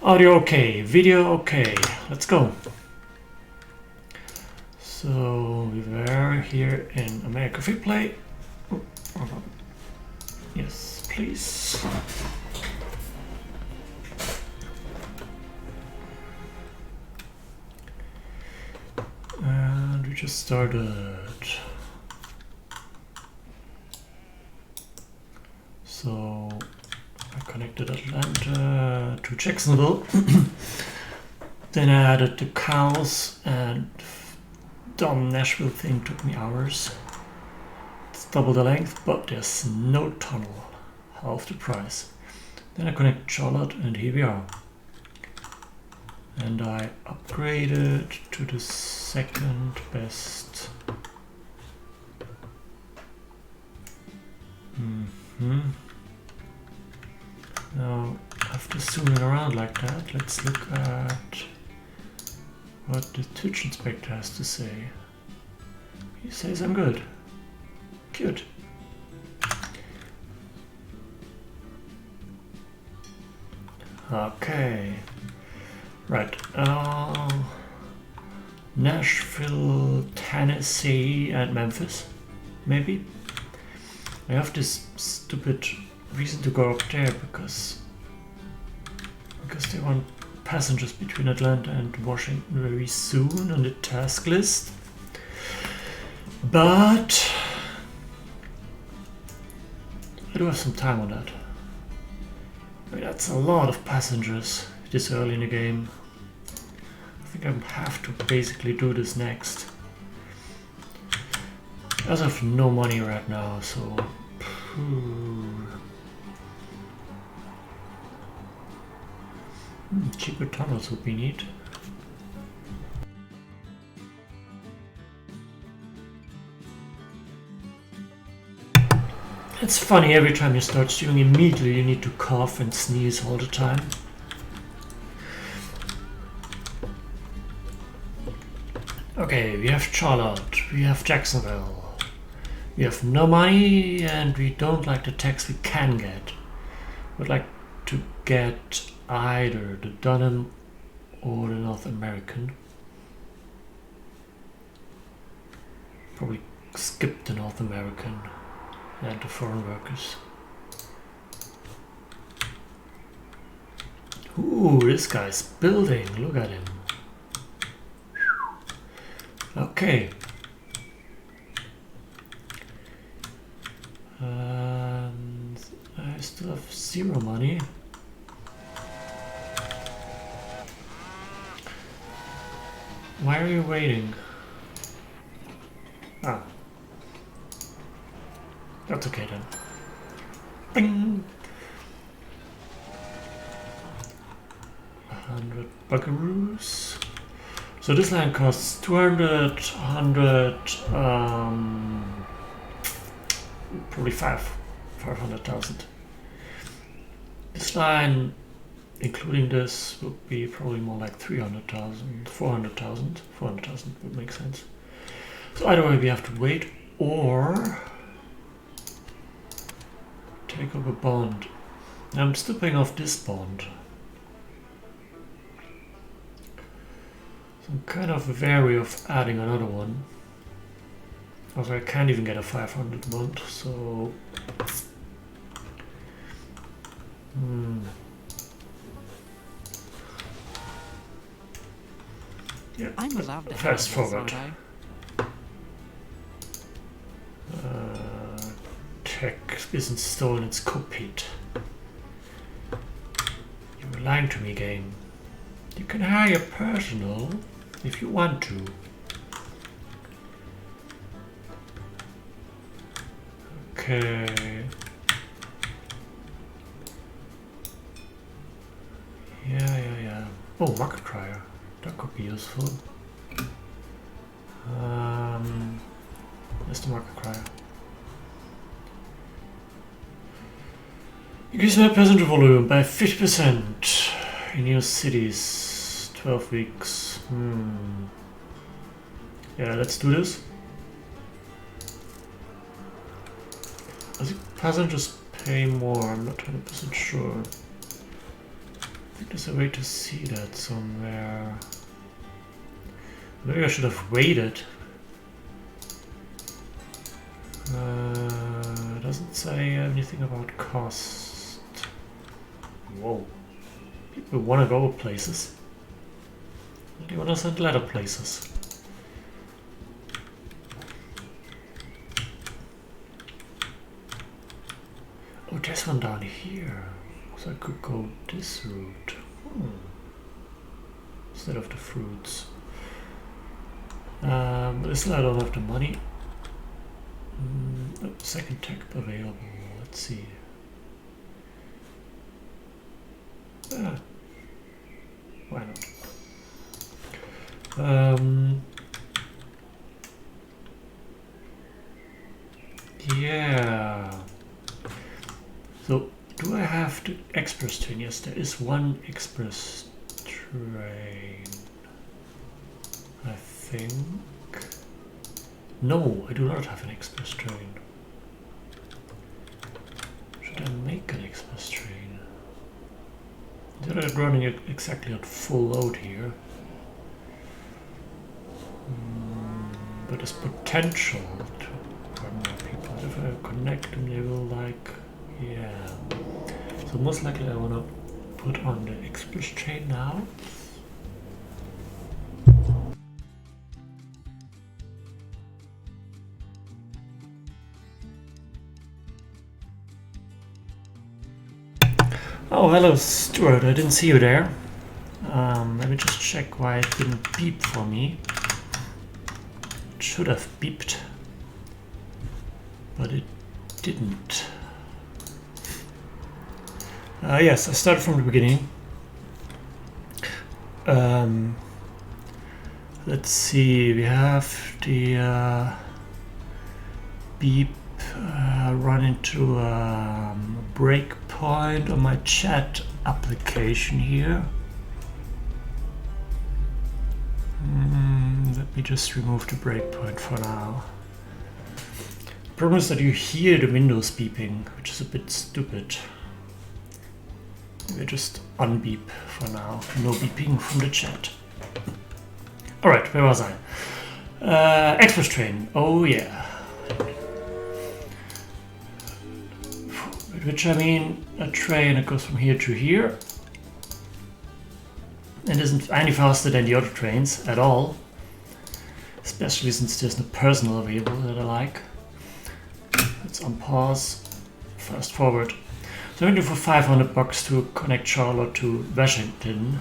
Audio okay, video okay. Let's go. So we were here in America Free Play. Oh, yes, please. And we just started. So I connected Atlanta to Jacksonville. Then I added the cows, and dumb Nashville thing took me hours. It's double the length, but there's no tunnel. Half the price. Then I connect Charlotte, and here we are. And I upgraded to the second best. Now, after zooming around like that, let's look at what the Twitch inspector has to say. He says I'm good. Cute. Okay. Right. Nashville, Tennessee, and Memphis, maybe. I have this stupid reason to go up there because they want passengers between Atlanta and Washington very soon on the task list. But I do have some time on that. I mean, that's a lot of passengers this early in the game. I think I have to basically do this next. I also have no money right now, so cheaper tunnels would be neat. It's funny, every time you start streaming, immediately you need to cough and sneeze all the time. Okay, we have Charlotte, we have Jacksonville. We have no money and we don't like the tax we can get. We'd like to get either the Dunham or the North American. Probably skip the North American and the foreign workers. Ooh, this guy's building, look at him. Okay. And I still have zero money. Why are you waiting? Ah. That's okay then. Bing! 100 buckaroos. So this land costs 200, 100, probably 500,000. This line, including this, would be probably more like 300,000, 400,000. 400,000 would make sense. So either way we have to wait or take up a bond. I'm still paying off this bond. So I'm kind of wary of adding another one. Also, I can't even get a 500 bond, so yeah, I'm allowed to fast have this, forward. aren't Tech isn't stolen, it's copied. You were lying to me, game. You can hire personal if you want to. Okay. Yeah. Oh, market crier. That could be useful. Where's the market crier? Increase my passenger volume by 50% in new cities. 12 weeks. Yeah, let's do this. I think passengers pay more, I'm not 100% sure. think there's a way to see that somewhere. Maybe I should have waited. Doesn't say anything about cost. Whoa. People want to go places. They want to send letter places. Oh, there's one down here. So I could go this route. Instead of the fruits. But still I don't have the money. Oh, second tech available. Let's see. Why not? Yeah. So, do I have the express train? Yes, there is one express train. I think. No, I do not have an express train. Should I make an express train? They're running it exactly at full load here. But there's potential to run more people. If I connect them, they will like, yeah. So most likely I want to put on the express train now. Oh, hello Stuart, I didn't see you there. Let me just check why it didn't beep for me. It should have beeped, but it didn't. Yes, I started from the beginning. Let's see, we have the beep run into a breakpoint on my chat application here. Let me just remove the breakpoint for now. Problem is that you hear the Windows beeping, which is a bit stupid. Maybe just unbeep for now. No beeping from the chat. Alright, where was I? Express train. Oh yeah. Which I mean a train that goes from here to here and isn't any faster than the other trains at all, especially since there's no personal available that I like. It's on pause, fast forward. So I'm going to do for $500 to connect Charlotte to Washington,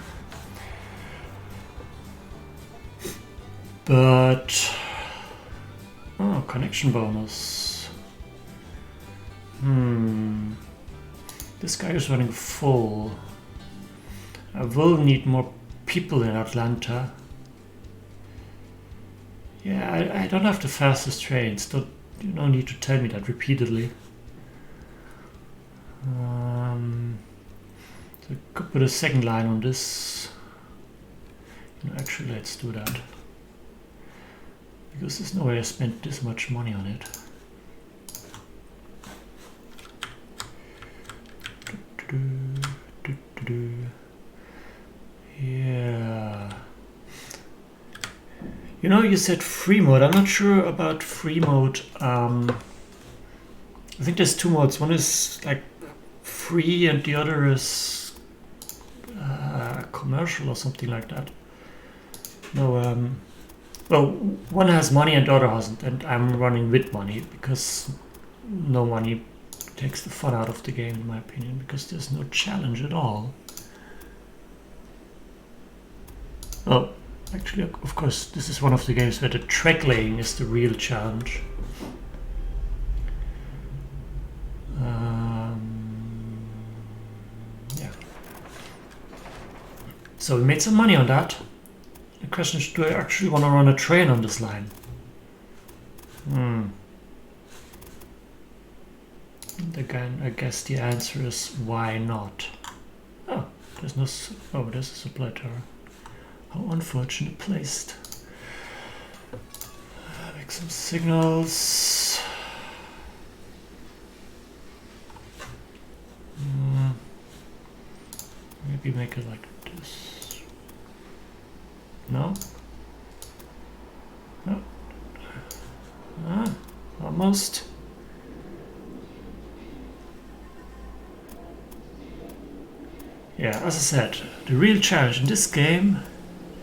but connection bonus. This guy is running full. I will need more people in Atlanta. Yeah, I don't have the fastest trains. You don't need to tell me that repeatedly. So I could put a second line on this. Actually, let's do that. Because there's no way I spent this much money on it. Yeah. You know, you said free mode. I'm not sure about free mode. I think there's two modes. One is like free and the other is commercial or something like that. No, well, one has money and the other hasn't, and I'm running with money because no money takes the fun out of the game, in my opinion, because there's no challenge at all. Well, actually, of course, this is one of the games where the track laying is the real challenge. Yeah. So we made some money on that. The question is, do I actually want to run a train on this line? Again, I guess the answer is why not? Oh, there's no. Oh, there's a supply tower. How unfortunate placed. Make some signals. Maybe we make it like this? No? No? Almost. Yeah, as I said, the real challenge in this game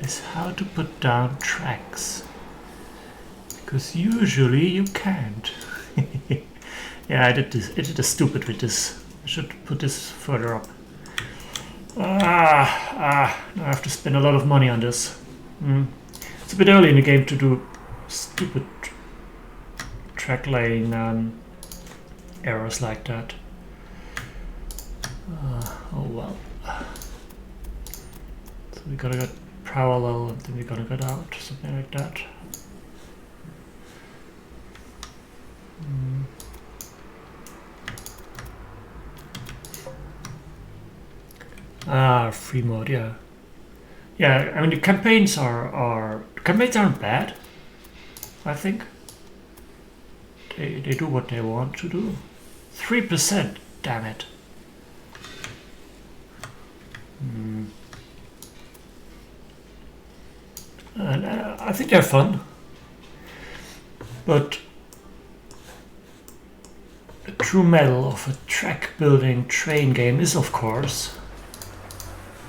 is how to put down tracks. Because usually you can't. Yeah, I did a stupid with this. I should put this further up. Now I have to spend a lot of money on this. It's a bit early in the game to do stupid track laying errors like that. Oh well. So we gotta get parallel and then we gotta get out, something like that. Free mode, yeah. Yeah, I mean the campaigns aren't bad, I think. They do what they want to do. 3%, damn it. And I think they're fun. But the true metal of a track building train game is of course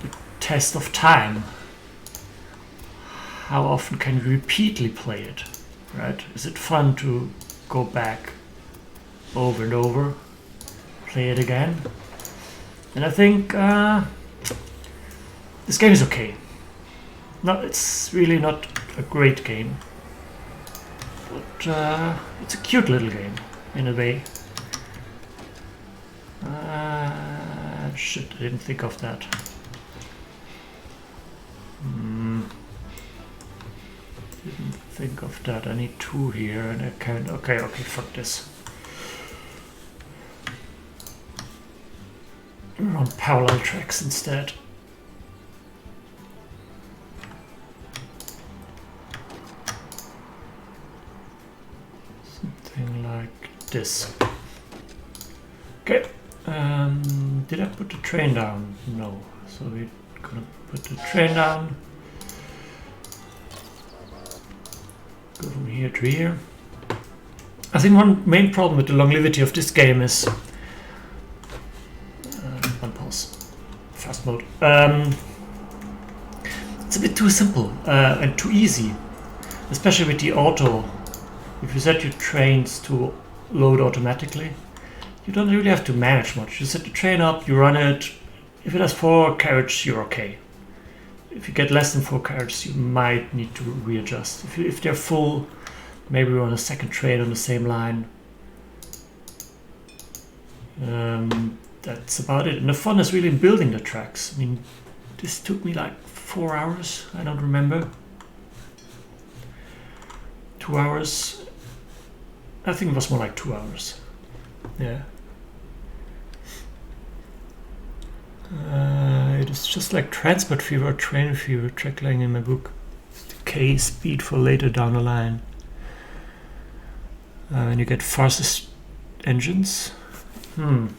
the test of time. How often can you repeatedly play it, right? Is it fun to go back over and over, play it again? And I think this game is okay. No, it's really not a great game, but it's a cute little game in a way. Shit, I didn't think of that. Didn't think of that. I need 2 here and I can't. Okay, fuck this. We're on parallel tracks instead. Something like this. Okay. Did I put the train down? No. So we're gonna put the train down. Go from here to here. I think one main problem with the longevity of this game is fast mode. It's a bit too simple and too easy, especially with the auto. If you set your trains to load automatically, you don't really have to manage much. You set the train up, you run it. If it has 4 carriages, you're okay. If you get less than 4 carriages, you might need to readjust. If they're full, maybe we're on a second train on the same line. That's about it. And the fun is really in building the tracks. I mean, this took me like 4 hours. I don't remember. 2 hours. I think it was more like 2 hours. Yeah. It is just like Transport Fever or Train Fever track laying in my book. K speed for later down the line. And you get fastest engines. Well,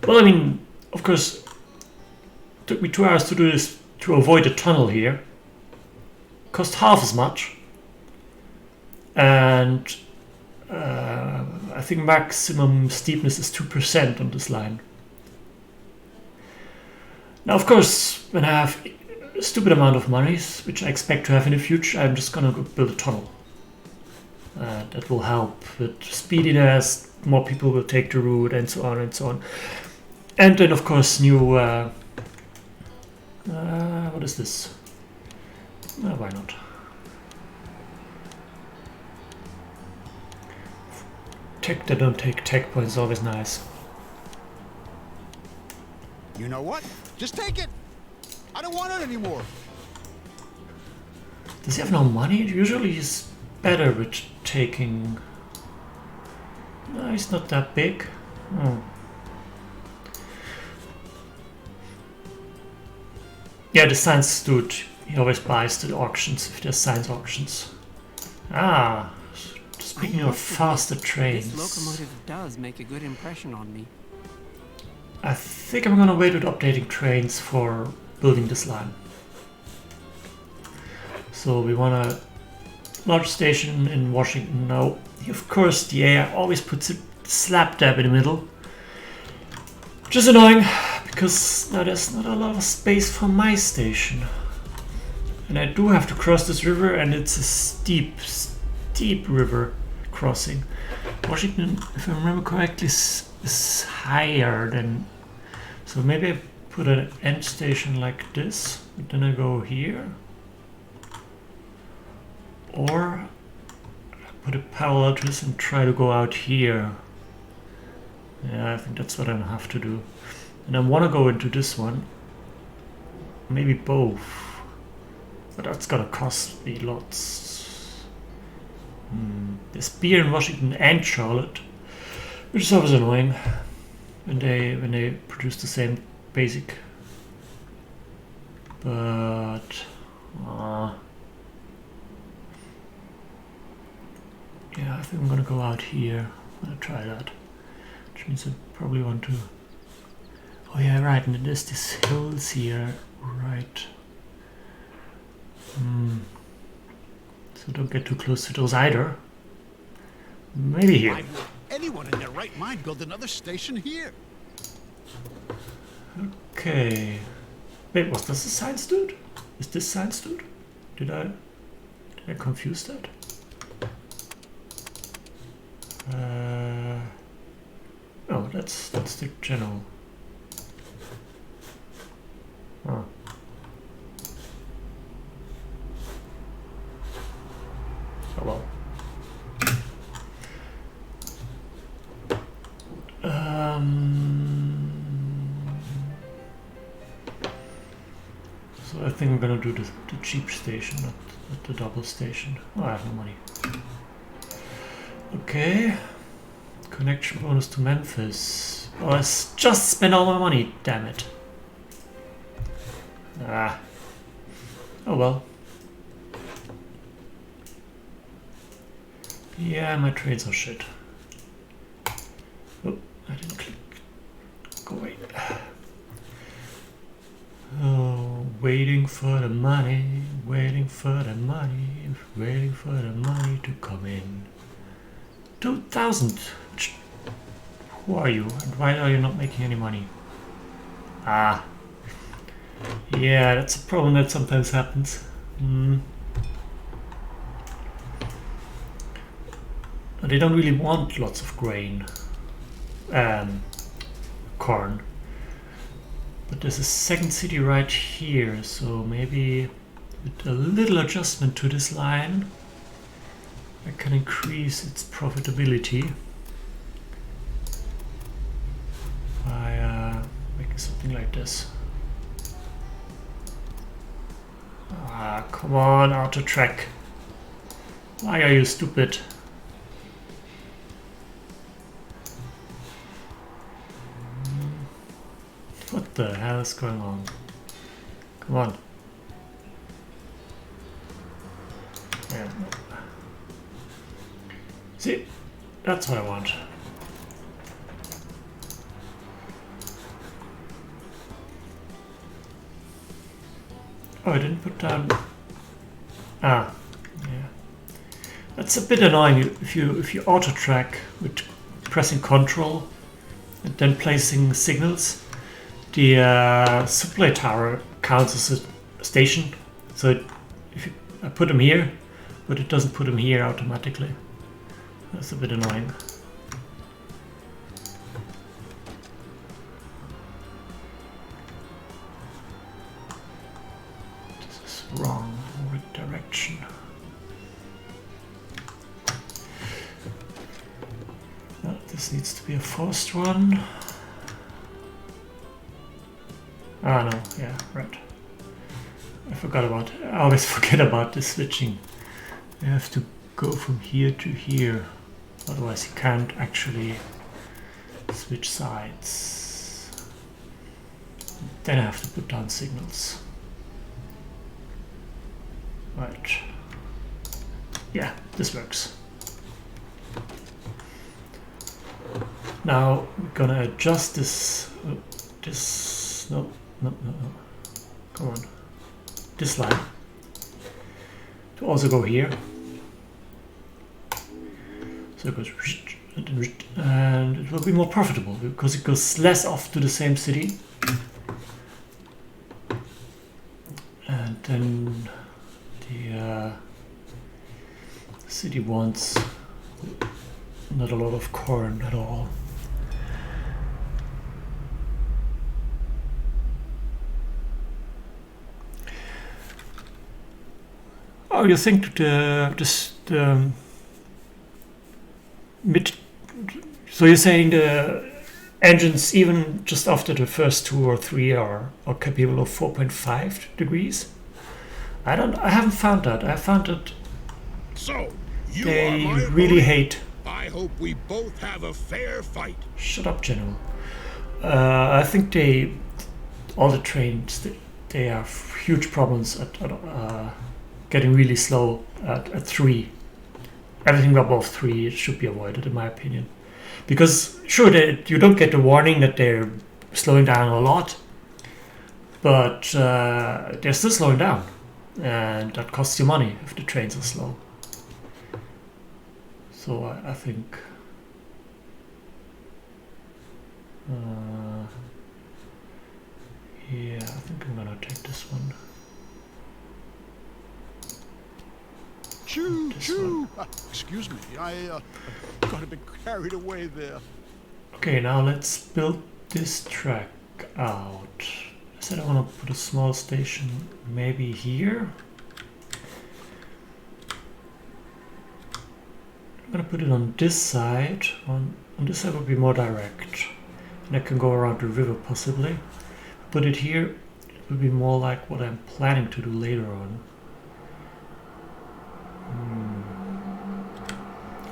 I mean, of course, it took me 2 hours to do this to avoid a tunnel here. Cost half as much. And I think maximum steepness is 2% on this line. Now, of course, when I have a stupid amount of money, which I expect to have in the future, I'm just gonna go build a tunnel. That will help with speediness, more people will take the route, and so on and so on. And then, of course, new... what is this? Why not? Tech that don't take tech points is always nice. You know what? Just take it! I don't want it anymore! Does he have no money? Usually he's better with taking... No, he's not that big. Oh. Yeah, the science dude, he always buys the auctions if there's science auctions. Ah, speaking of faster trains. This locomotive does make a good impression on me. I think I'm gonna wait with updating trains for building this line. So we want a large station in Washington now. Of course, the AI always puts it slap dab in the middle, which is annoying because now there's not a lot of space for my station. And I do have to cross this river, and it's a steep river crossing. Washington, if I remember correctly, is higher than... So maybe I put an end station like this, but then I go here. Or I put a parallel to this and try to go out here. Yeah, I think that's what I have to do. And I want to go into this one. Maybe both. But that's gonna cost me lots. There's beer in Washington and Charlotte, which is always annoying when they produce the same basic. But yeah, I think I'm gonna go out here. I'm gonna try that, which means I probably want to. Oh yeah, right. And there's these hills here, right? So don't get too close to those either. Maybe here. Why would anyone in their right mind build another station here? Okay. Wait, was this a science dude? Is this science dude? Did I confuse that? No, that's the general. Oh. Oh well. So I think I'm gonna do the cheap station, not the double station. Oh, I have no money. Okay. Connection bonus to Memphis. Oh, I just spent all my money, damn it. Ah. Oh well. Yeah, my trades are shit. Oh, I didn't click. Go away. Oh, waiting for the money, waiting for the money, waiting for the money to come in. 2,000. Who are you? And why are you not making any money? Ah. Yeah, that's a problem that sometimes happens. They don't really want lots of grain. Corn. But there's a second city right here, so maybe with a little adjustment to this line, I can increase its profitability by making something like this. Ah, come on, auto track. Why are you stupid? What the hell is going on? Come on. Yeah. See, that's what I want. Oh, I didn't put down. Ah, yeah. That's a bit annoying if you auto track with pressing Control and then placing signals. The supply tower counts as a station, so I put them here, but it doesn't put them here automatically. That's a bit annoying. This is wrong direction. No, this needs to be a forced one. Ah no, yeah, right. I always forget about the switching. You have to go from here to here, otherwise you can't actually switch sides. Then I have to put down signals. Right. Yeah, this works. Now we're gonna adjust this this. No. Come on. This line. To also go here. So it goes and it will be more profitable because it goes less off to the same city. And then the city wants not a lot of corn at all. Oh, you think the mid? So you're saying the engines, even just after the first 2 or 3, are capable of 4.5 degrees? I haven't found that. I found that So, you they are my really opponent. hate. I hope we both have a fair fight. Shut up, General. I think all the trains, they have huge problems at getting really slow at 3. Everything above 3 should be avoided, in my opinion. Because, sure, you don't get the warning that they're slowing down a lot, but they're still slowing down. And that costs you money if the trains are slow. So I think... yeah, I think I'm gonna take this one. Choo This choo. Excuse me, I got a bit carried away there. Okay, now let's build this track out. I said I want to put a small station maybe here. I'm gonna put it on this side. On this side would be more direct. And I can go around the river possibly. Put it here, it would be more like what I'm planning to do later on.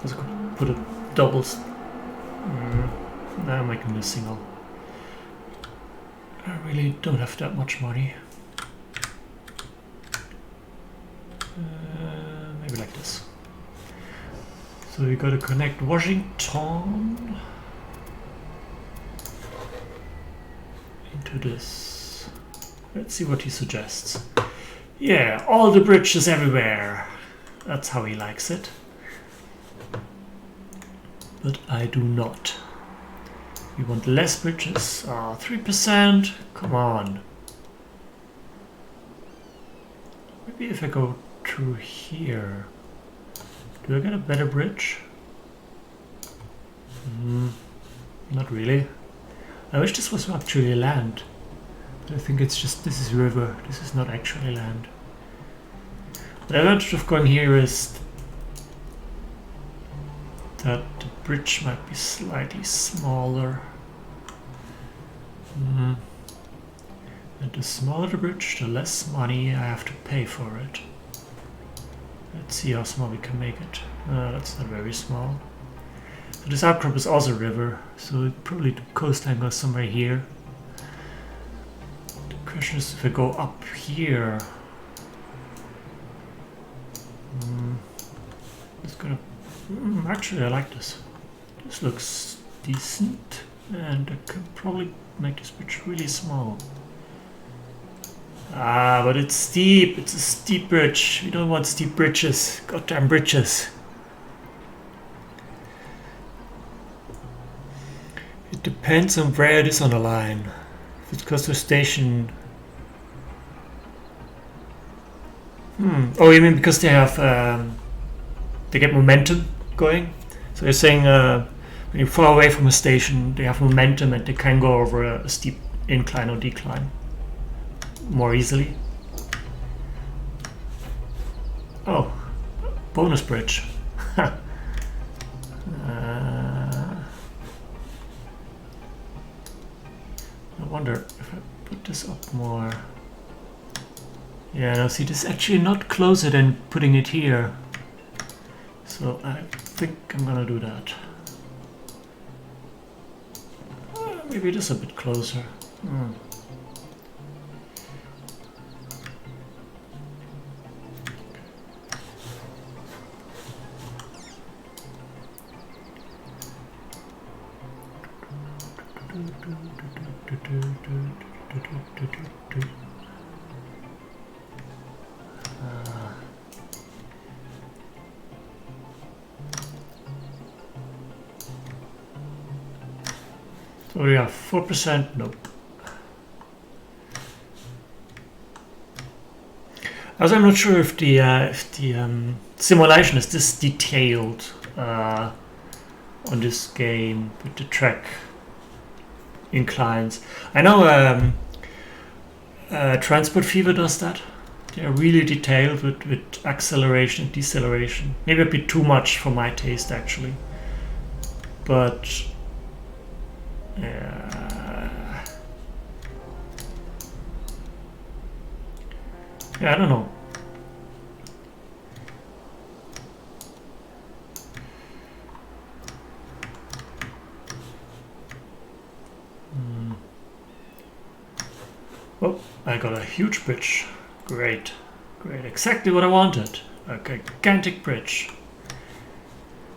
Let's put a double. Now I'm making a single. I really don't have that much money. Maybe like this. So we got to connect Washington into this. Let's see what he suggests. Yeah, all the bridges everywhere. That's how he likes it. But I do not. We want less bridges. 3%. Come on. Maybe if I go through here. Do I get a better bridge? Not really. I wish this was actually land. But I think it's just, this is river. This is not actually land. The advantage of going here is that the bridge might be slightly smaller. And the smaller the bridge, the less money I have to pay for it. Let's see how small we can make it. That's not very small. So this outcrop is also a river, so probably the coastline goes somewhere here. The question is if I go up here. It's gonna. Actually, I like this. This looks decent, and I can probably make this bridge really small. But it's steep. It's a steep bridge. We don't want steep bridges. Goddamn bridges. It depends on where it is on the line. If it's close to a station. Oh, you mean because they have they get momentum going? So you're saying when you're far away from a station, they have momentum and they can go over a steep incline or decline more easily. Oh, bonus bridge. I wonder if I put this up more. Yeah, no, see, this is actually not closer than putting it here. So I think I'm gonna do that. Maybe it is a bit closer. So we have 4%. Nope. As I'm not sure if the simulation is this detailed on this game with the track inclines. I know Transport Fever does that. They're really detailed with acceleration and deceleration. Maybe a bit too much for my taste, actually. But yeah, I don't know. Oh, I got a huge bridge. Great. Great. Exactly what I wanted. A gigantic bridge.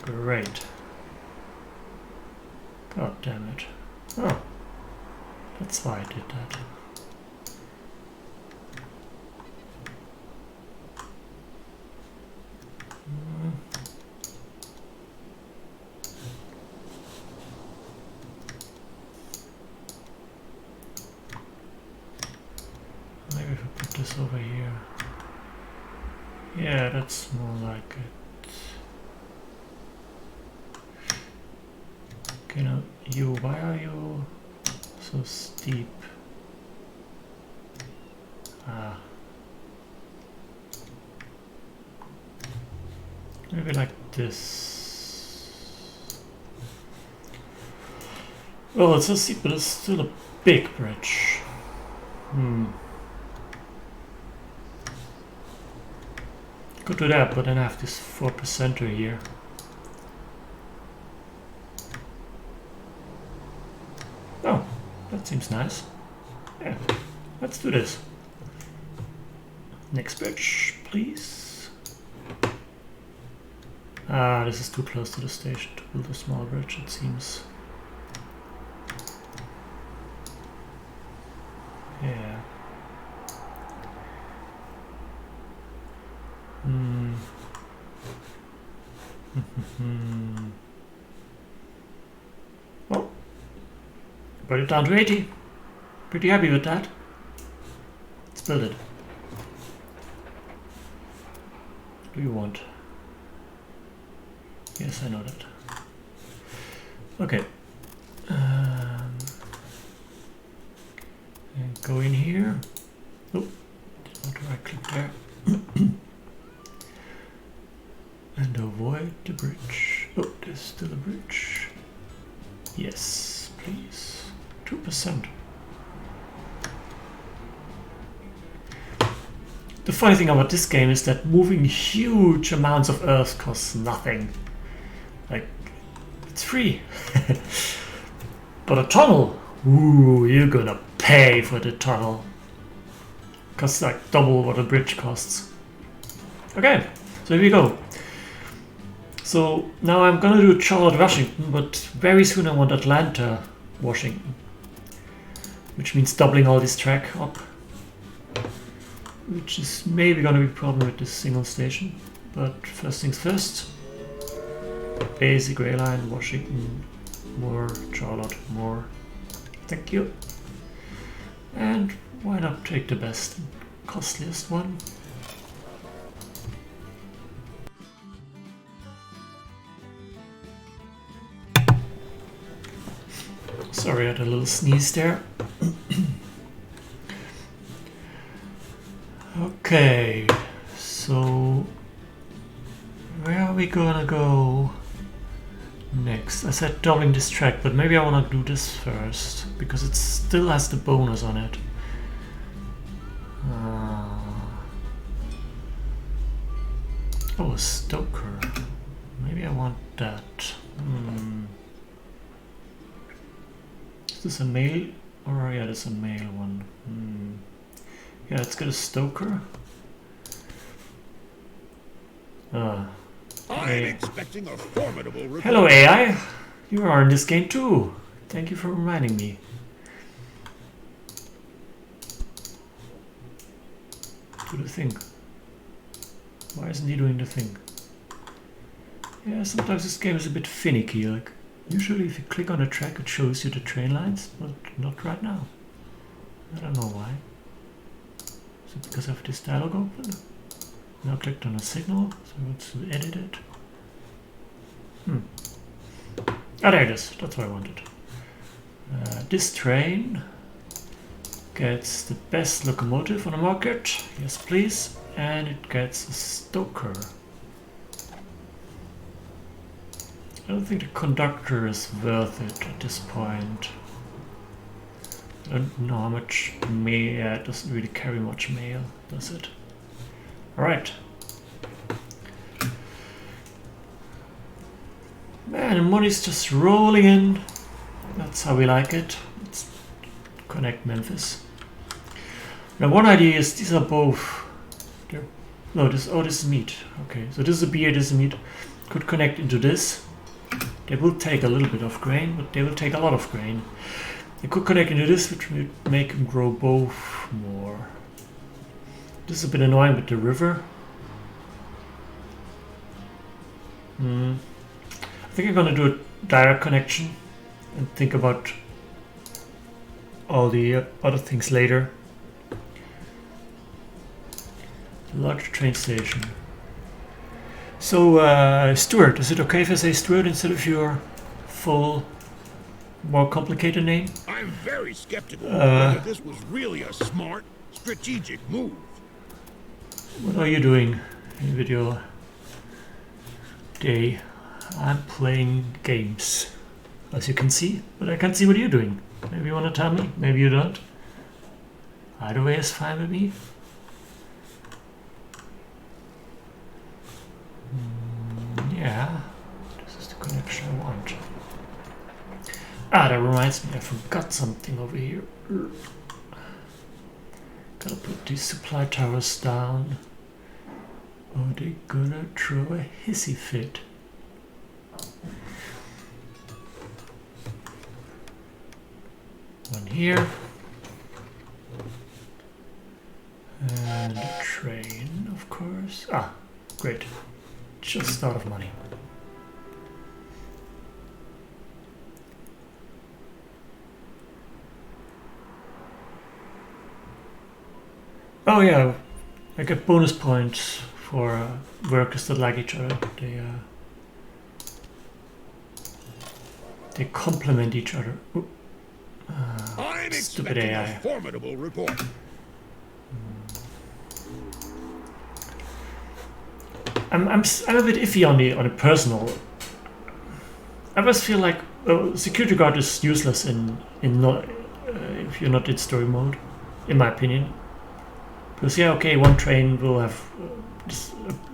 Great. God damn it. Oh. That's why I did that. Maybe if I put this over here. Yeah, that's more like it. Okay, now you, why are you so steep? Ah. Maybe like this. Well, it's so steep, but it's still a big bridge. Could do that, but then I have this 4%er here. Oh, that seems nice. Yeah, let's do this. Next bridge, please. Ah, this is too close to the station to build a small bridge, it seems. Yeah. Well, got it down to 80. Pretty happy with that. Let's build it. What do you want? Yes, I know that. Okay. And go in here. Oh, did not right click there. And avoid the bridge. Oh, there's still a bridge. Yes, please. 2%. The funny thing about this game is that moving huge amounts of earth costs nothing. Like, it's free. But a tunnel, ooh, you're gonna pay for the tunnel. Costs like double what a bridge costs. Okay, so here we go. So now I'm gonna do Charlotte, Washington, but very soon I want Atlanta, Washington. Which means doubling all this track up. Which is maybe gonna be a problem with this single station. But first things first. Basic rail line, Washington, more, Charlotte, more. Thank you. And why not take the best and costliest one? Sorry, I had a little sneeze there. Okay, so where are we gonna go next? I said doubling this track, but maybe I wanna do this first because it still has the bonus on it. Oh, a Stoker. Maybe I want that. Is this a male? Or yeah, that's a male one. Yeah, let's get a Stoker. I'm expecting a formidable report. Hello AI, you are in this game too. Thank you for reminding me. do the thing. Why isn't he doing the thing? Yeah, sometimes this game is a bit finicky. Like, usually if you click on a track it shows you the train lines, but not right now. I don't know why. Is it because I have this dialog open? Now clicked on a signal, so I want to edit it. Ah, there it is. That's what I wanted. This train gets the best locomotive on the market. Yes, please. And it gets a stoker. I don't think the conductor is worth it at this point. I don't know how much mail. Yeah, it doesn't really carry much mail, does it? Alright. Man, the money's just rolling in. That's how we like it. Let's connect Memphis. Now one idea is these are both... No, this is meat. Okay, so this is a beer, this is meat. Could connect into this. They will take a little bit of grain, but they will take a lot of grain. They could connect into this, which would make them grow both more. This is a bit annoying with the river. I think I'm gonna do a direct connection and think about all the other things later. Large train station. So, Stuart, is it okay if I say Stuart instead of your full, more complicated name? I'm very skeptical whether this was really a smart, strategic move. What are you doing in video day? I'm playing games, as you can see, but I can't see what you're doing. Maybe you want to tell me, maybe you don't. Either way is fine with me. Yeah, this is the connection I want. Ah, that reminds me, I forgot something over here. Gotta put these supply towers down. Or they're gonna throw a hissy fit. One here. And a train, of course. Ah, great. Just out of money. Oh yeah, I get bonus points for workers that like each other. They complement each other. I'm Stupid expecting AI. a formidable report. I'm a bit iffy on the personal. I always feel like security guard is useless if you're not in story mode, in my opinion. Because yeah, okay, one train will have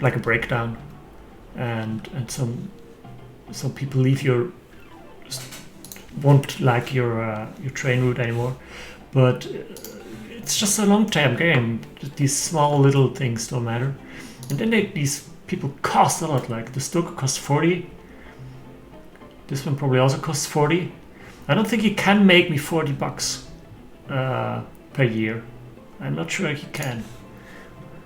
like a breakdown, and some people leave won't like your train route anymore, but it's just a long-term game. These small little things don't matter, and then these people cost a lot. Like the stoker costs 40. This one probably also costs 40. I don't think he can make me 40 bucks per year. I'm not sure he can.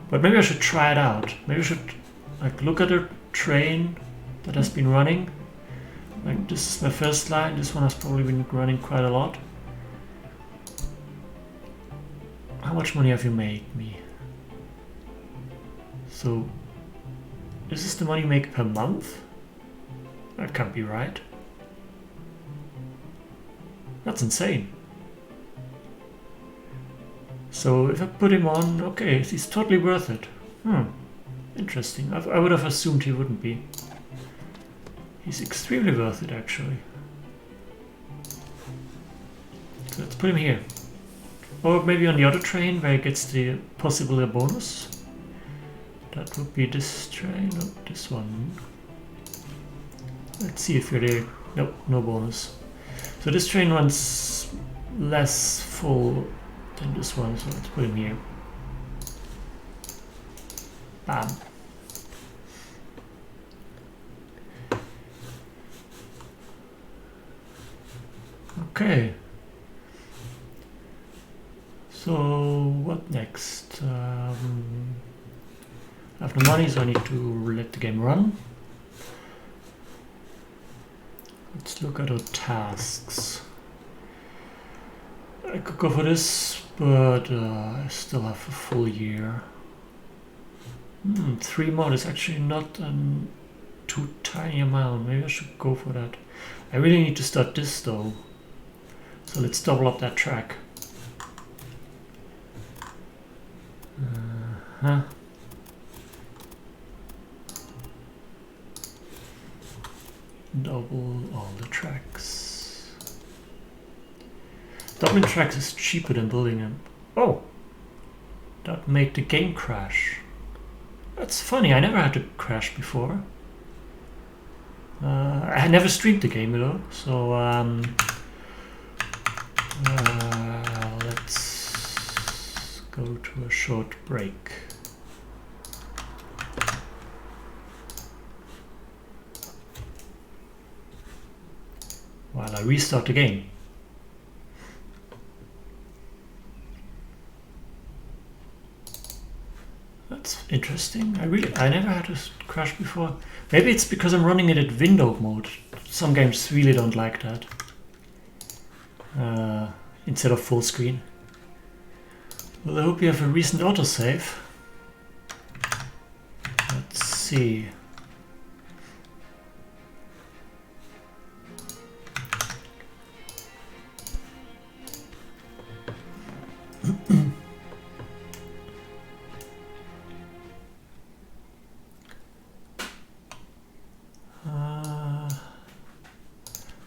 But maybe I should try it out. Maybe I should like look at a train that has been running. Like this is my first line. This one has probably been running quite a lot. How much money have you made me? So this is the money you make per month? That can't be right. That's insane. So if I put him on, okay, he's totally worth it. Interesting. I would have assumed he wouldn't be. He's extremely worth it, actually. So let's put him here. Or maybe on the other train where he gets the possibly a bonus. That would be this train, not this one. Let's see if you're there. Nope, no bonus. So this train runs less full than this one, so let's put him here. Bam. Okay. So what next? I have the money, so I need to let the game run. Let's look at our tasks. I could go for this, but I still have a full year. 3 more is actually not too tiny amount. Maybe I should go for that. I really need to start this though. So let's double up that track. Double all the tracks. Doubling tracks is cheaper than building them. Oh! That made the game crash. That's funny, I never had to crash before. I never streamed the game though, so let's go to a short break. While I restart the game. That's interesting. I never had to crash before. Maybe it's because I'm running it at window mode. Some games really don't like that. Instead of full screen. Well, I hope you have a recent autosave. Let's see.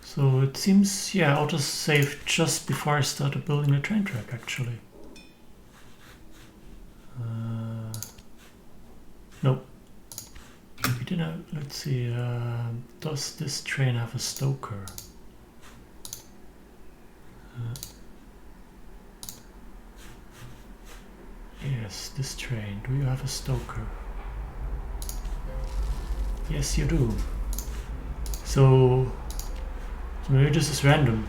So it seems, yeah, autosave just before I started building a train track actually. Nope. We didn't. Let's see. Does this train have a stoker? Yes, this train. Do you have a stoker? Yes, you do. So maybe this is random.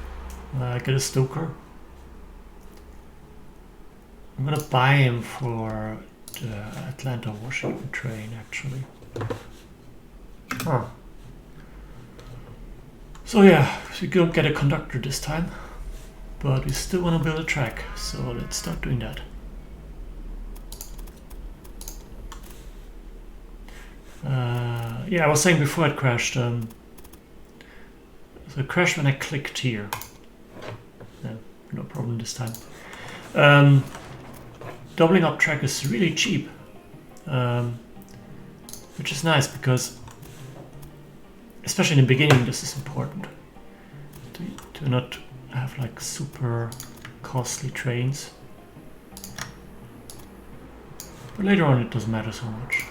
I get a stoker. I'm gonna buy him for the Atlanta-Washington train, actually. Huh. So yeah, we don't get a conductor this time, but we still want to build a track, so let's start doing that. Yeah, I was saying before it crashed. So it crashed when I clicked here. No problem this time. Doubling up track is really cheap, which is nice because, especially in the beginning, this is important to not have like super costly trains. But later on, it doesn't matter so much.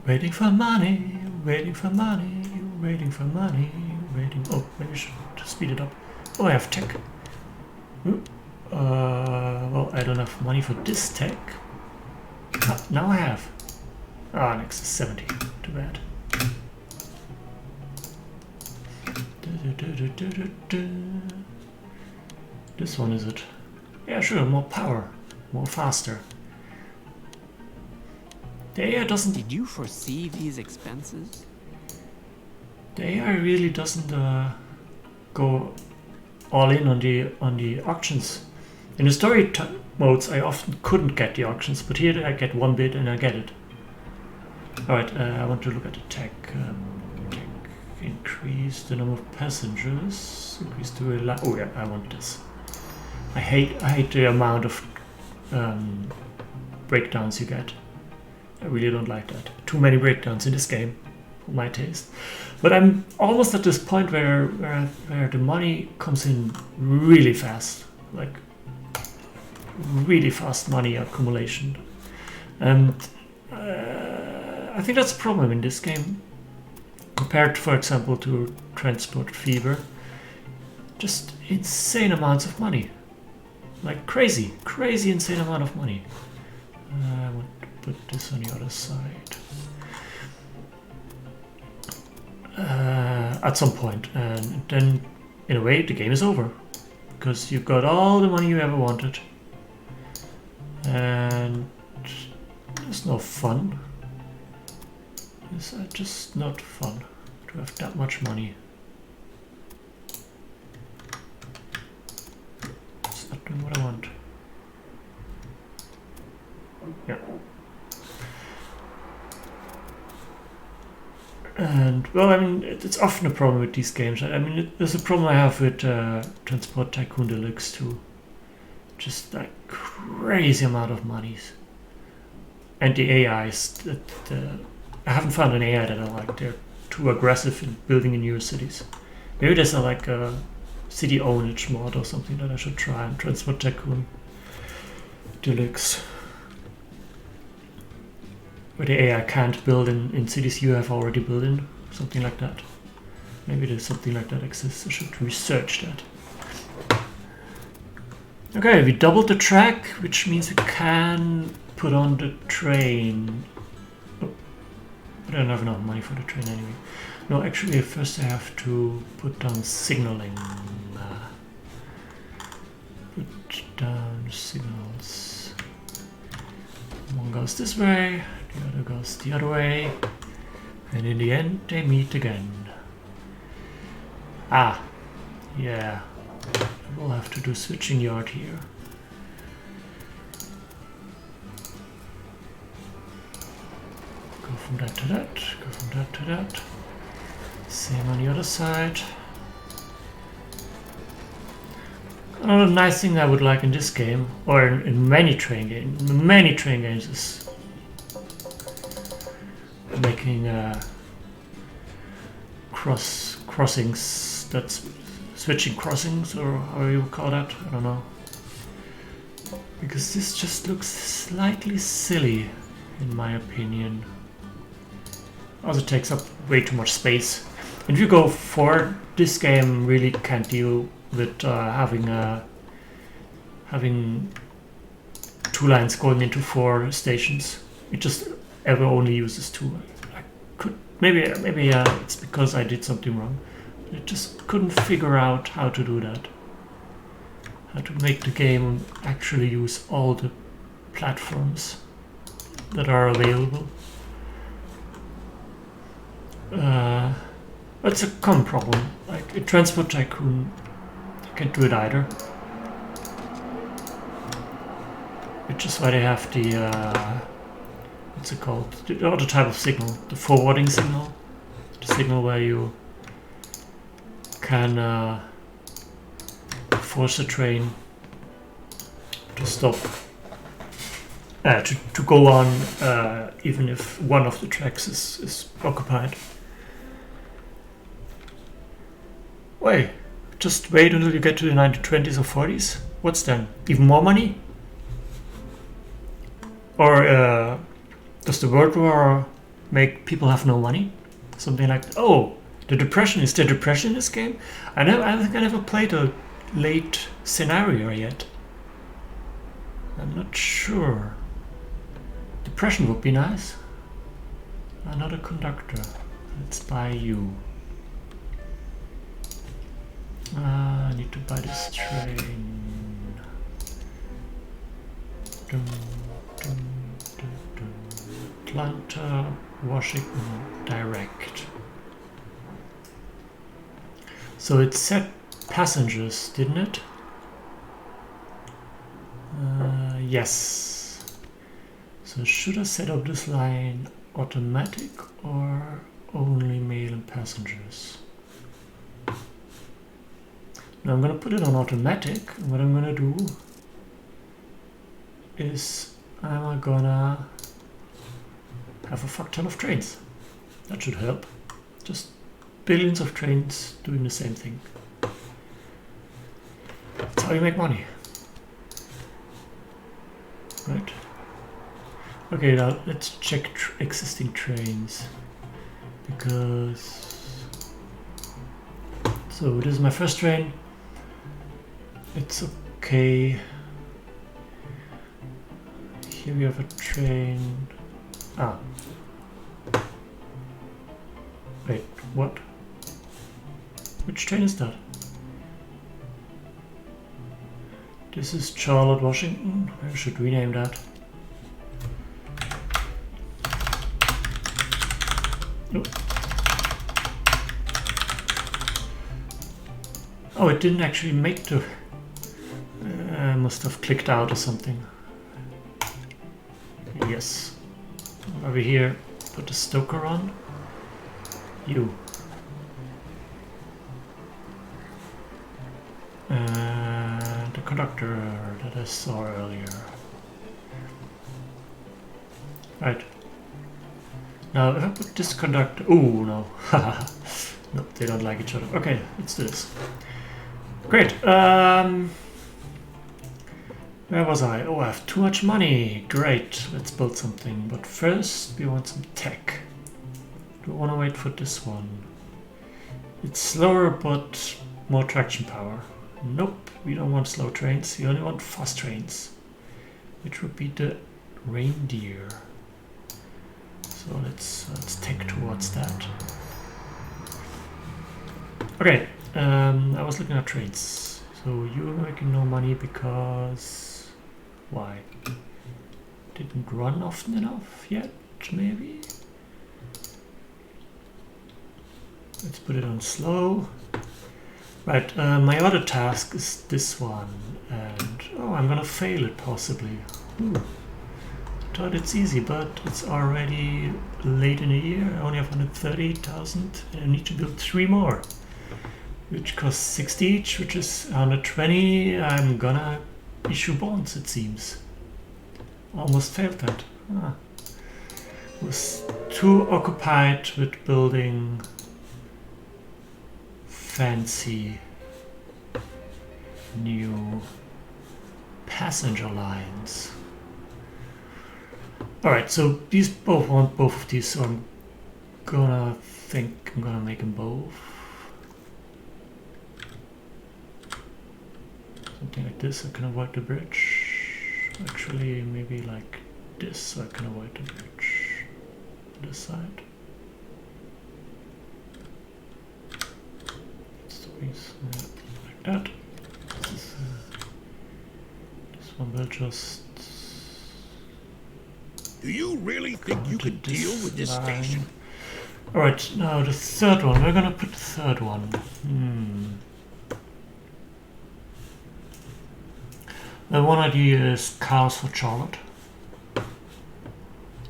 Waiting for money, waiting for money, waiting for money, waiting. Oh, maybe I should speed it up. Oh, I have tech. Well, I don't have money for this tech. Ah, now I have. Ah, next is 70. Too bad. This one is it? Yeah, sure. More power, more faster. The AI doesn't. Did you foresee these expenses? The AI really doesn't go all in on the auctions. In the story modes, I often couldn't get the auctions, but here I get one bit and I get it. All right, I want to look at the tech. Tech increase the number of passengers. Increase the oh yeah, I want this. I hate the amount of breakdowns you get. I really don't like that. Too many breakdowns in this game, for my taste. But I'm almost at this point where the money comes in really fast, like really fast money accumulation, and I think that's a problem in this game compared, for example, to Transport Fever. Just insane amounts of money, like crazy insane amount of money. I want to put this on the other side. At some point, and then in a way the game is over. because you got all the money you ever wanted. And it's no fun. It's just not fun to have that much money. It's not doing what I want. Yeah. And, well, I mean, it's often a problem with these games. I mean, there's a problem I have with Transport Tycoon Deluxe too. Just like crazy amount of monies. And the AIs, I haven't found an AI that I like. They're too aggressive in building in newer cities. Maybe there's like a city ownage mod or something that I should try in Transport Tycoon Deluxe. Where the AI can't build in cities you have already built in. Something like that. Maybe there's something like that exists. I should research that. Okay, we doubled the track, which means we can put on the train. Oh, I don't have enough money for the train anyway. No, actually, first I have to put down signaling. Put down signals. One goes this way, the other goes the other way, and in the end they meet again. Ah, yeah. We'll have to do switching yard here. Go from that to that, go from that to that. Same on the other side. Another nice thing I would like in this game, or in many train games, is making crossings. That's switching crossings, or how you call that, I don't know. Because this just looks slightly silly, in my opinion. Also takes up way too much space. If you go forward, this game really can't deal with having two lines going into 4 stations. It just ever only uses 2. I could maybe it's because I did something wrong. I just couldn't figure out how to do that. How to make the game actually use all the platforms that are available. It's a common problem. Like in Transport Tycoon, you can't do it either. Which is why they have the what's it called? The other type of signal, the forwarding signal. The signal where you can force a train to stop, to go on even if one of the tracks is occupied. Wait, just wait until you get to the 1920s or 40s? What's then? Even more money? Or does the World War make people have no money? Something like, oh, the Depression, is there Depression in this game? I think I never played a late scenario yet. I'm not sure. Depression would be nice. Another conductor. Let's buy you. I need to buy this train. Dum, dum, dum, dum. Atlanta, Washington, direct. So it said passengers, didn't it? Yes. So should I set up this line automatic or only mail and passengers? Now I'm gonna put it on automatic, and what I'm gonna do is I'm gonna have a fuck ton of trains. That should help. Just billions of trains doing the same thing. That's how you make money. Right? Okay, now let's check existing trains. Because... So this is my first train. It's okay. Here we have a train. Ah. Wait, what? Which train is that? This is Charlotte, Washington. I should rename that. Nope. Oh, it didn't actually make the... I must have clicked out or something. Yes. Over here, put the stoker on. You. The conductor that I saw earlier. Right. Now, if I put this conductor... Oh, no. Haha. Nope, they don't like each other. Okay, let's do this. Great. Where was I? Oh, I have too much money. Great. Let's build something. But first, we want some tech. Do I want to wait for this one? It's slower, but more traction power. Nope, we don't want slow trains. We only want fast trains, which would be the reindeer. So let's take towards that. Okay, I was looking at trains. So you're making no money because why? Didn't run often enough yet, maybe. Let's put it on slow. Right, my other task is this one, and oh, I'm gonna fail it possibly. Ooh. I thought it's easy, but it's already late in the year. I only have 130,000 and I need to build 3 more, which costs 60 each, which is 120. I'm gonna issue bonds, it seems. Almost failed that. Was too occupied with building fancy new passenger lines. Alright, so these both want both of these, so I'm gonna make them both. Something like this, I can avoid the bridge. Actually, maybe like this, so I can avoid the bridge. This side. Like that. This one will just... Do you really think you can deal with this station? Alright, now the third one. We're gonna put the third one. The one idea is cows for Charlotte.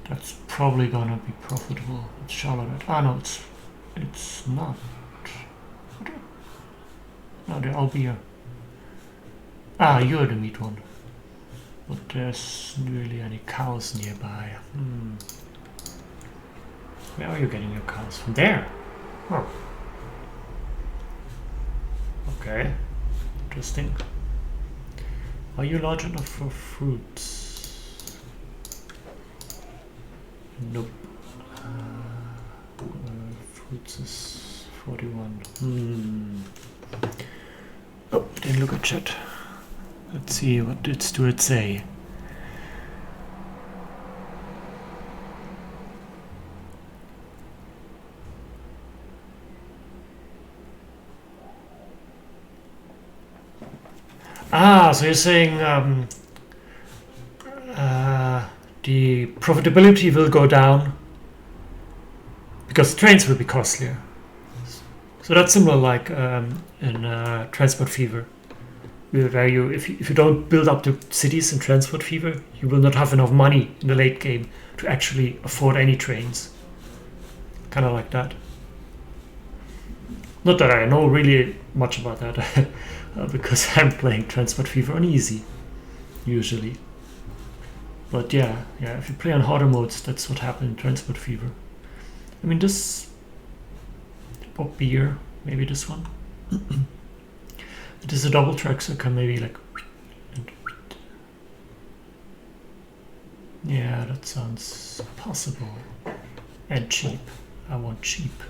That's probably gonna be profitable. It's Charlotte. Ah, no, it's not. No, they're all beer. Ah, you're the meat one. But there's really any cows nearby. Where are you getting your cows? From there? Oh. Okay. Interesting. Are you large enough for fruits? Nope. Fruits is 41. Oh, didn't look at chat. Let's see, what did Stuart say? Ah, so you're saying the profitability will go down because trains will be costlier. So that's similar like in Transport Fever, where you, if you don't build up the cities in Transport Fever, you will not have enough money in the late game to actually afford any trains. Kind of like that. Not that I know really much about that, because I'm playing Transport Fever on easy, usually. But yeah, if you play on harder modes, that's what happened in Transport Fever. I mean, this pop beer, maybe this one. It is a double track, so I can maybe like... Yeah, that sounds possible. And cheap. I want cheap.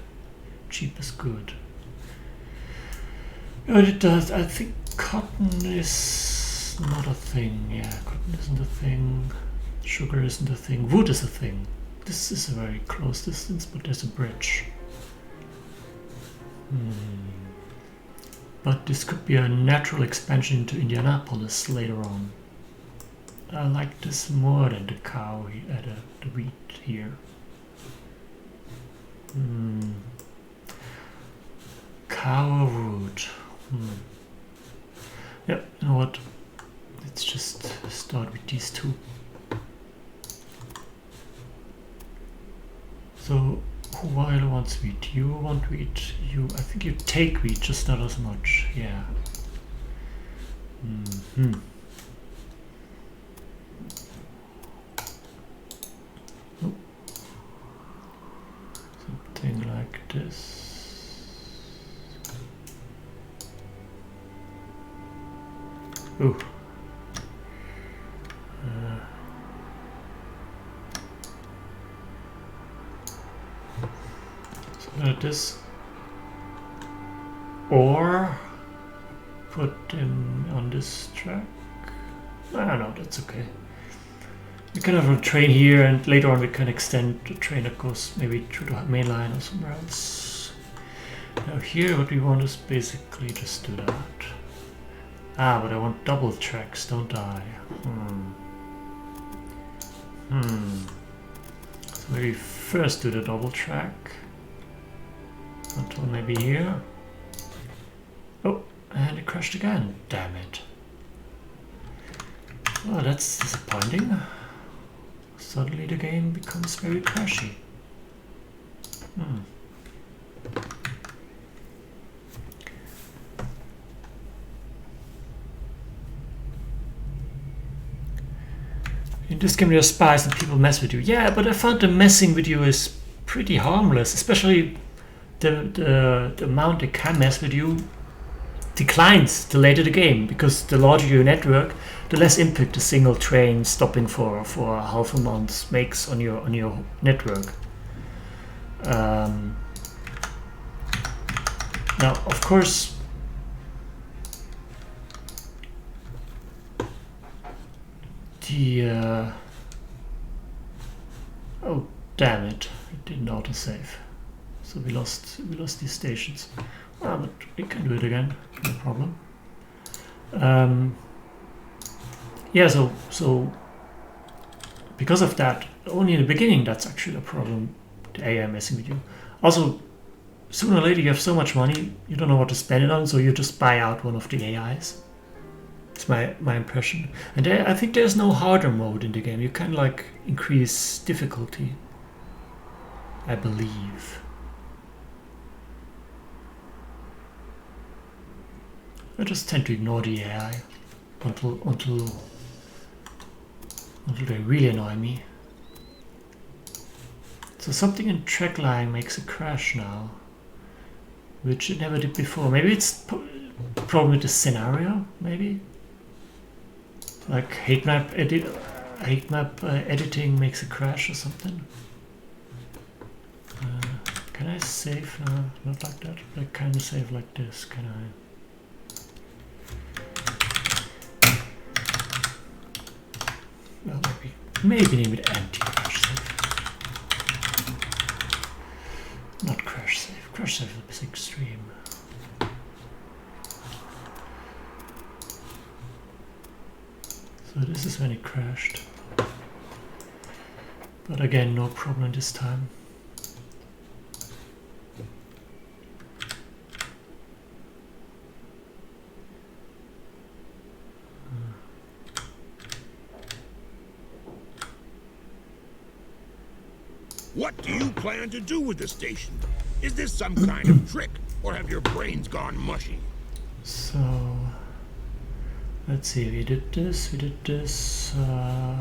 Cheap is good. But it does. I think cotton is not a thing. Yeah, cotton isn't a thing. Sugar isn't a thing. Wood is a thing. This is a very close distance, but there's a bridge. But this could be a natural expansion into Indianapolis later on. I like this more than the cow, the wheat here. Cow root. Yep, you know what? Let's just start with these two. So, who wants wheat? You want wheat. I think you take wheat, just not as much. Yeah. Something like this. Ooh. Like this, or put him on this track. No, that's okay. We can have a train here, and later on we can extend the train that goes maybe through the main line or somewhere else. Now here what we want is basically just do that. But I want double tracks, don't I? So maybe first do the double track. Until maybe here. Oh, and it crashed again. Damn it. Well, that's disappointing. Suddenly the game becomes very crashy. In this game there's spies and people mess with you. Yeah, but I found the messing with you is pretty harmless, especially the amount they can mess with you declines the later the game, because the larger your network, the less impact a single train stopping for half a month makes on your network. Now, of course, the oh damn it! It didn't autosave. So we lost these stations. But we can do it again, no problem. Yeah, so because of that, only in the beginning that's actually a problem, the AI messing with you. Also, sooner or later you have so much money, you don't know what to spend it on, so you just buy out one of the AIs. It's my impression. And I think there's no harder mode in the game. You can like increase difficulty, I believe. I just tend to ignore the AI until they really annoy me. So something in track line makes a crash now, which it never did before. Maybe it's a problem with the scenario, maybe? Like hate map editing makes a crash or something. Can I save? No, not like that. I can save like this, can I? Well, maybe name it anti-crash save. Not crash save. Crash save is extreme. So this is when it crashed. But again, no problem this time. What do you plan to do with the station? Is this some kind of trick, or have your brains gone mushy? So, let's see, we did this. I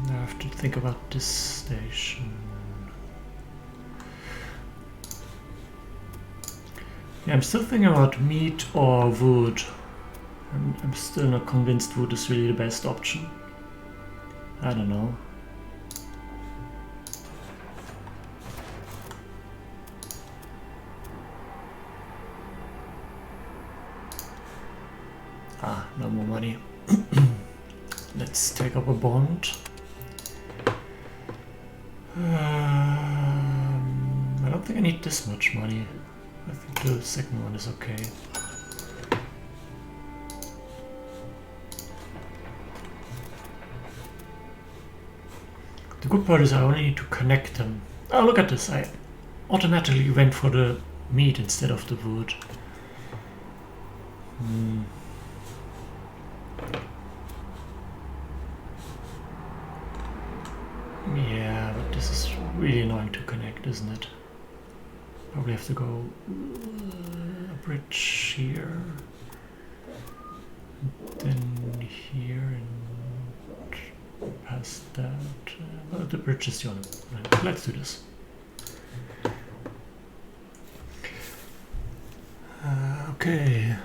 have to think about this station. Yeah, I'm still thinking about meat or wood. I'm still not convinced wood is really the best option. I don't know. No more money. Let's take up a bond. I don't think I need this much money. I think the second one is okay. The good part is I only need to connect them. Oh, look at this. I automatically went for the meat instead of the wood. Yeah, but this is really annoying to connect, isn't it? Probably have to go a bridge here, then here, and past that. Well, the bridge is the only one. Let's do this. Okay.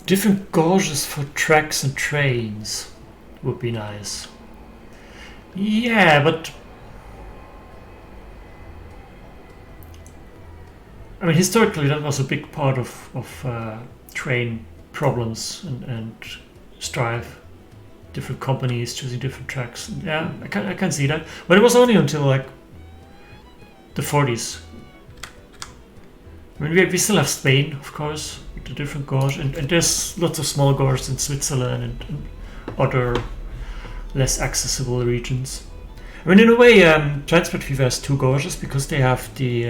Different gauges for tracks and trains would be nice. Yeah, but I mean, historically that was a big part of train problems and strife. Different companies choosing different tracks. Yeah, I can see that. But it was only until like the 40s. I mean, we still have Spain, of course, with the different gauge, and there's lots of small gauges in Switzerland and other less accessible regions. I mean, in a way, Transport Fever has two gauges because they have the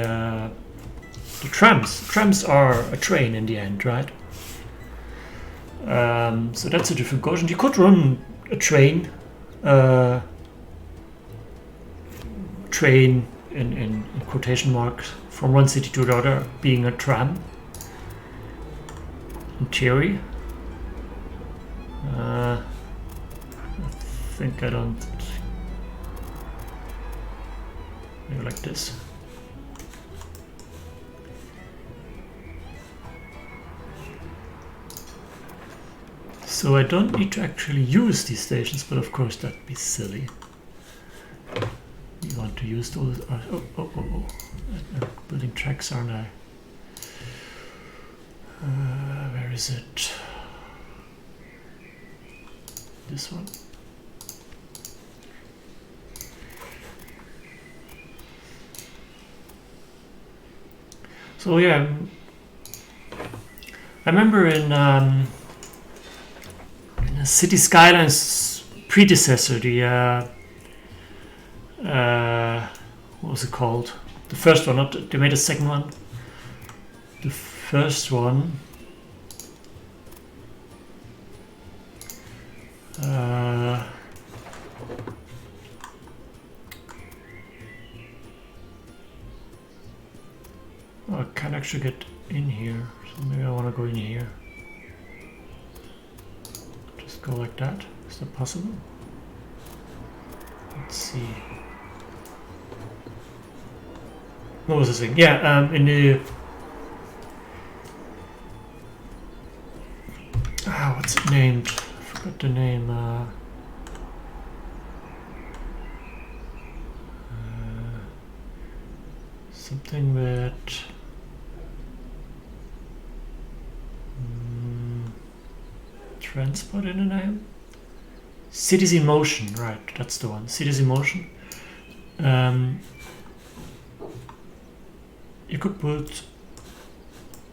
trams. Trams are a train in the end, right? So that's a different gauge. And you could run a train, in quotation marks, from one city to the other, being a tram. In theory. I think I don't. Maybe like this. So I don't need to actually use these stations, but of course that'd be silly. We want to use those. I'm building tracks, aren't I? Where is it? This one. So yeah, I remember in City Skylines predecessor, the what was it called? The first one, not they made a second one. The first one. I can't actually get in here, so maybe I want to go in here. Just go like that. Is that possible? Let's see. What was this thing? Yeah, in the what's it named? I forgot the name. Something with transport in the name. Cities in Motion, right? That's the one. Cities in Motion. You could put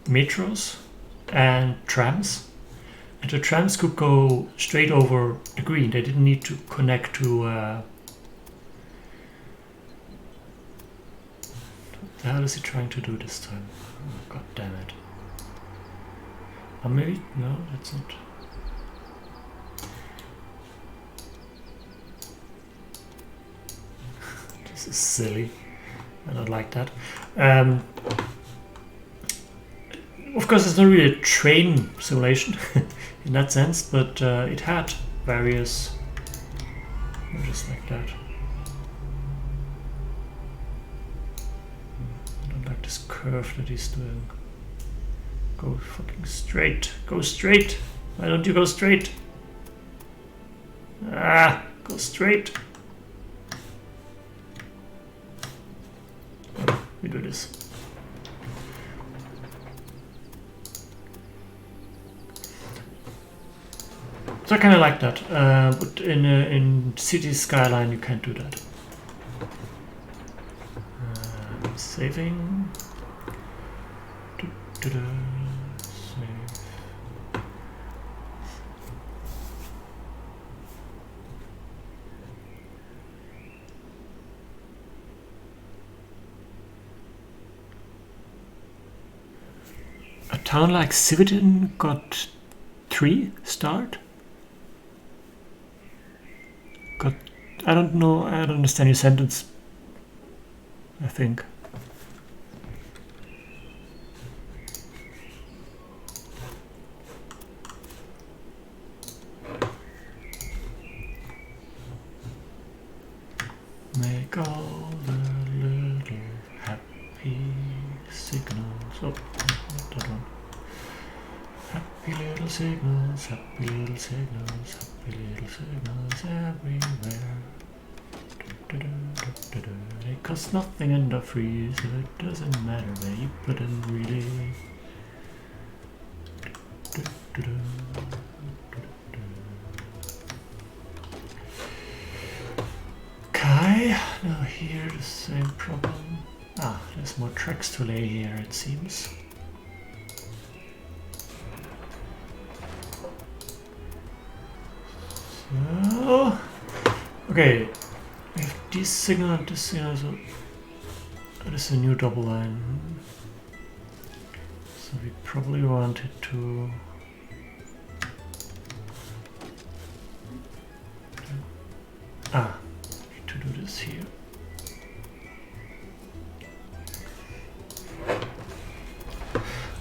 metros and trams, and the trams could go straight over the green. They didn't need to connect to. What the hell is he trying to do this time? Oh, God damn it! Or maybe no, that's not. This is silly. I don't like that. Of course, it's not really a train simulation in that sense, but it had various. Just like that. I don't like this curve that he's doing. Go fucking straight. Go straight. Why don't you go straight? Ah, go straight. We do this. So I kind of like that, but in City Skyline you can't do that. Saving. Save. a town like Civitan got 3 start? Got, I don't know, I don't understand your sentence, I think. Make all the little happy signals. Oh, not that one. Happy little signals, happy little signals, happy little signals everywhere. They cost nothing and are free, so it doesn't matter where you put them, really. Okay, now here the same problem. Ah, there's more tracks to lay here, it seems. So, okay, we have this signal and this signal, so this is a new double line. So we probably wanted to to do this here.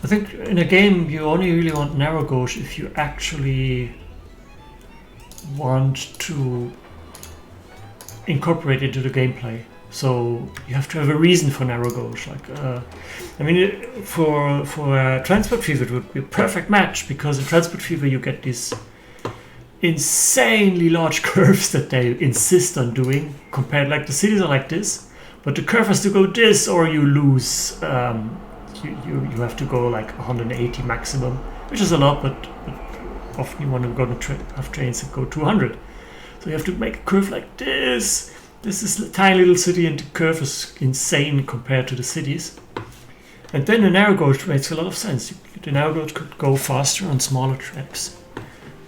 I think in a game you only really want narrow gauge if you actually want to incorporate it into the gameplay. So you have to have a reason for narrow gauge. Like, I mean, for Transport Fever it would be a perfect match, because in Transport Fever you get these insanely large curves that they insist on doing. Compared, like the cities are like this, but the curve has to go this, or you lose. You have to go like 180 maximum, which is a lot, but often you want to go to have trains that go 200. So you have to make a curve like this. This is a tiny little city, and the curve is insane compared to the cities. And then the narrow gauge makes a lot of sense. The narrow gauge could go faster on smaller tracks,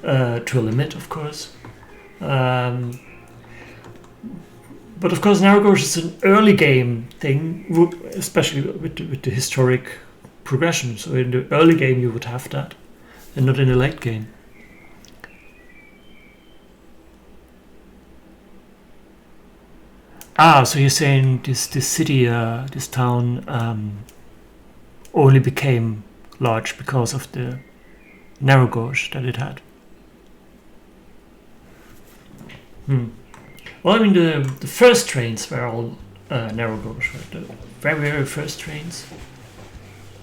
to a limit, of course. But of course, narrow gauge is an early game thing, especially with the historic progression. So in the early game, you would have that, and not in the late game. Ah, so you're saying this city, this town, only became large because of the narrow gauge that it had. Well, I mean, the first trains were all narrow gauge, right? The very, very first trains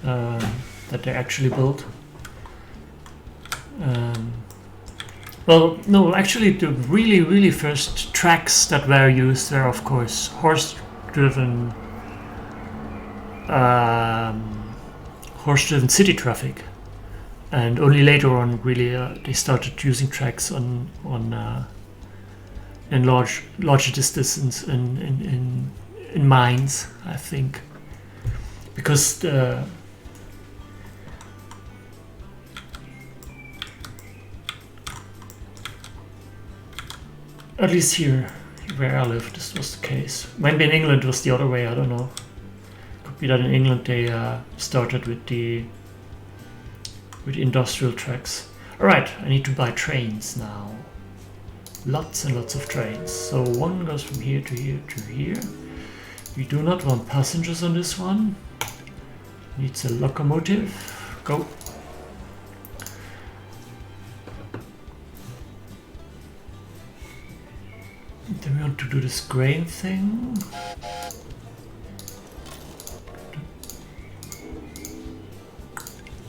that they actually built. Well, no, actually the really, really first tracks that were used were, of course, horse-driven city traffic. And only later on, really, they started using tracks on in larger distances in mines, I think, because the at least here where I live, this was the case. Maybe in England it was the other way, I don't know. Could be that in England they started with the industrial tracks. Alright, I need to buy trains now. Lots and lots of trains. So one goes from here to here to here. We do not want passengers on this one. Needs a locomotive. Go. Then we want to do this grain thing.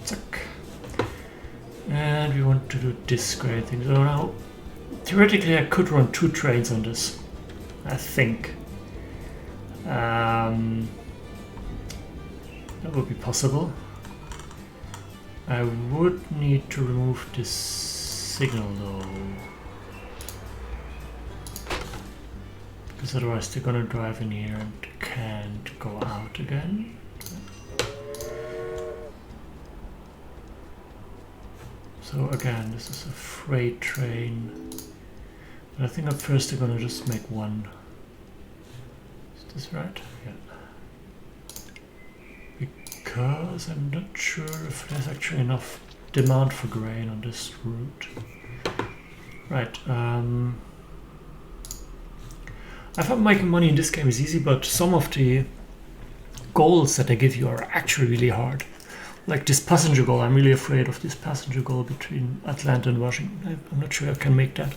Zack. And we want to do this grain thing. So now, theoretically I could run 2 trains on this, I think. That would be possible. I would need to remove this signal though, because otherwise they're gonna drive in here and can't go out again. So again, this is a freight train. But I think at first they're gonna just make one. Is this right? Yeah. because I'm not sure if there's actually enough demand for grain on this route. Right. I thought making money in this game is easy, but some of the goals that they give you are actually really hard. Like this passenger goal, I'm really afraid of this passenger goal between Atlanta and Washington. I'm not sure I can make that.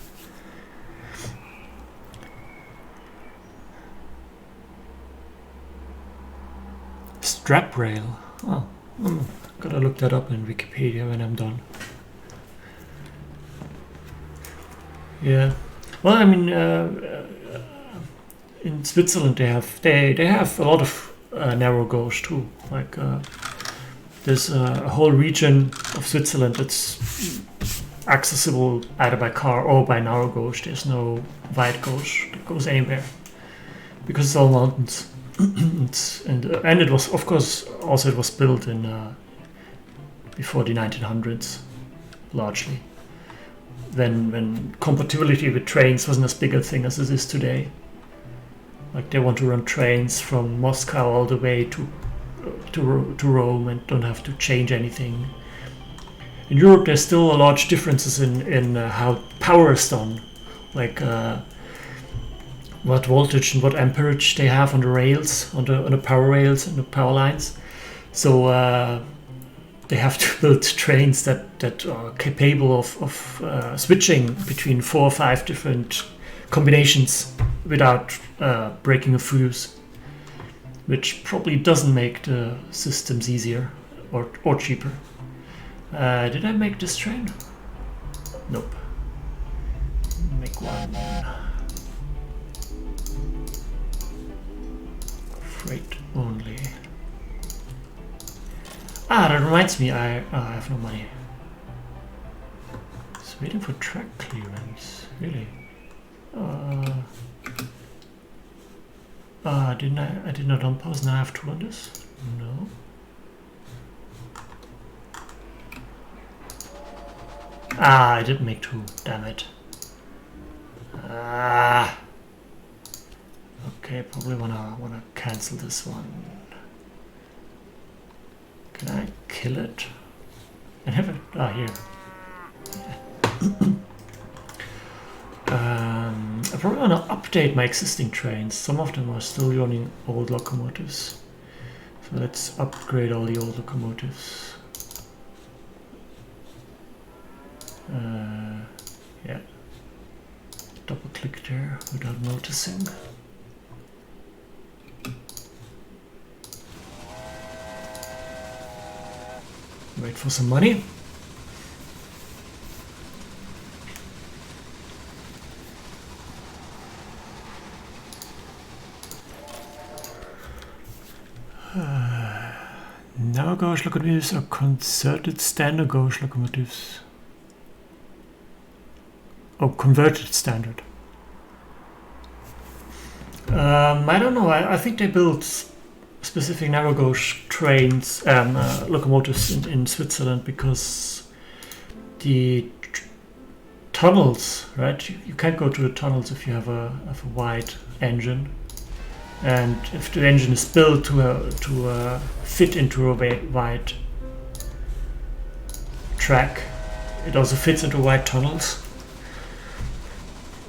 Strap rail. Oh, gotta look that up in Wikipedia when I'm done. Yeah. Well, I mean, in Switzerland they have a lot of narrow gauge too. Like there's a whole region of Switzerland that's accessible either by car or by narrow gauge. There's no wide gauge that goes anywhere because it's all mountains. and it was, of course, also it was built in before the 1900s, largely. When compatibility with trains wasn't as big a thing as it is today. Like they want to run trains from Moscow all the way to Rome and don't have to change anything. In Europe, there's still a large differences in how power is done, like what voltage and what amperage they have on the rails, on the power rails and the power lines. So they have to build trains that are capable of switching between 4 or 5 different combinations without breaking a fuse, which probably doesn't make the systems easier or cheaper. Did I make this train? Nope. Make one. Freight only. Ah, that reminds me, I have no money. Just waiting for track clearance. Really? I did not unpause. Now I have 2 on this? No. Ah, I didn't make 2. Damn it. Ah. Okay, probably wanna cancel this one. Can I kill it? I have it. Ah, here. I probably want to update my existing trains. Some of them are still running old locomotives. So let's upgrade all the old locomotives. Yeah. Double click there without noticing. Wait for some money. Narrow gauge locomotives are concerted standard gauge locomotives. Oh, converted standard. I don't know. I think they built specific narrow gauge trains, locomotives in Switzerland because the tunnels, right? You can't go to the tunnels if you have a wide engine, and if the engine is built to fit into a wide track, it also fits into wide tunnels.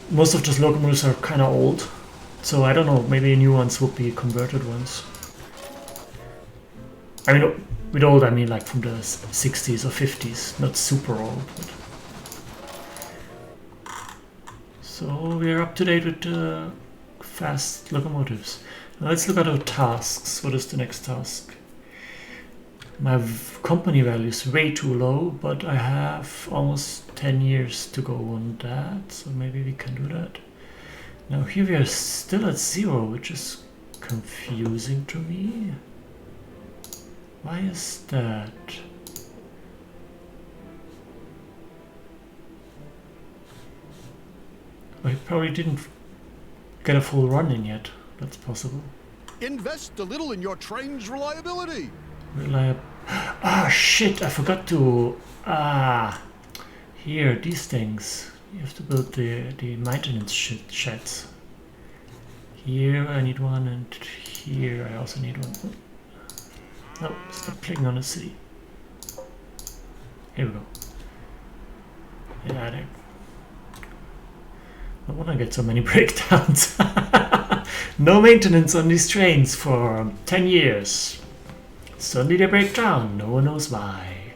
Most of those locomotives are kind of old, so I don't know. Maybe new ones would be converted ones. I mean, with old, I mean like from the 60s or 50s, not super old. But. So we're up to date with fast locomotives. Now let's look at our tasks. What is the next task? My company value is way too low, but I have almost 10 years to go on that, so maybe we can do that. Now here we are still at 0, which is confusing to me. Why is that? I probably didn't get a full run in yet. That's possible. Invest a little in your train's reliability. Ah, shit, I forgot to... here, these things. You have to build the maintenance sheds. Here I need one, and here I also need one. No, stop clicking on the city. Here we go. Yeah, there. No wonder I get so many breakdowns. No maintenance on these trains for 10 years. Suddenly they break down, no one knows why.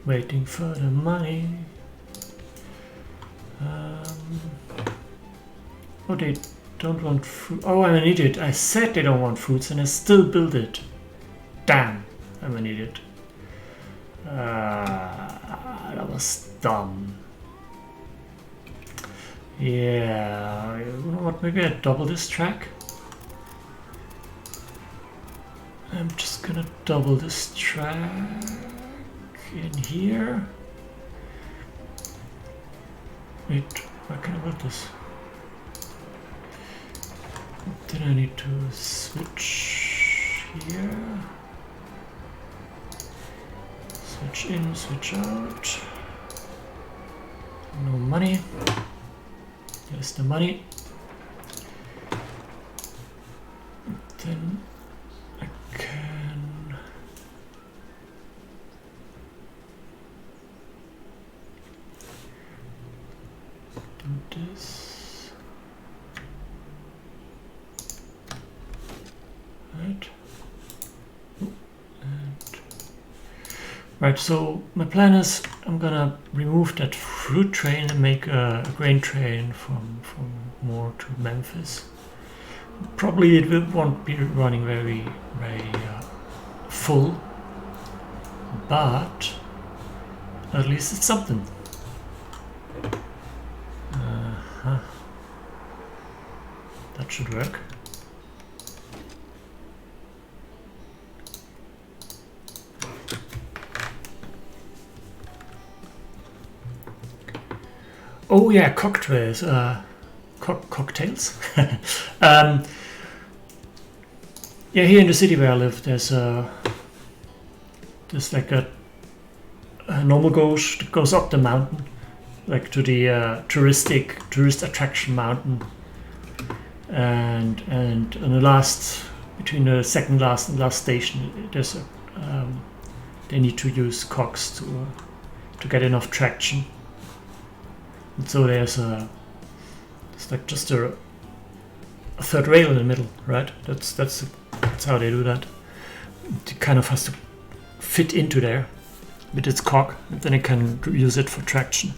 Waiting for the money. Oh, they don't want fruit. Oh, I'm an idiot. I said they don't want fruits and I still build it. Damn, I'm an idiot. That was dumb. Yeah, you know what? Maybe I double this track. I'm just gonna double this track in here. Wait, why can I build this? Then I need to switch here. Switch in, switch out. No money. There's the money. Then I can do this. Right. Right, so my plan is I'm gonna remove that fruit train and make a grain train from Moore to Memphis. Probably it won't be running very full, but at least it's something. That should work. Oh yeah, cocktails. Cocktails. Yeah, here in the city where I live, there's like a normal gauge that goes up the mountain, like to the tourist attraction mountain, and on the last, between the second last and last station, there's they need to use cogs to get enough traction. And so it's like just a third rail in the middle, right? That's how they do that. It kind of has to fit into there with its cog, and then it can use it for traction.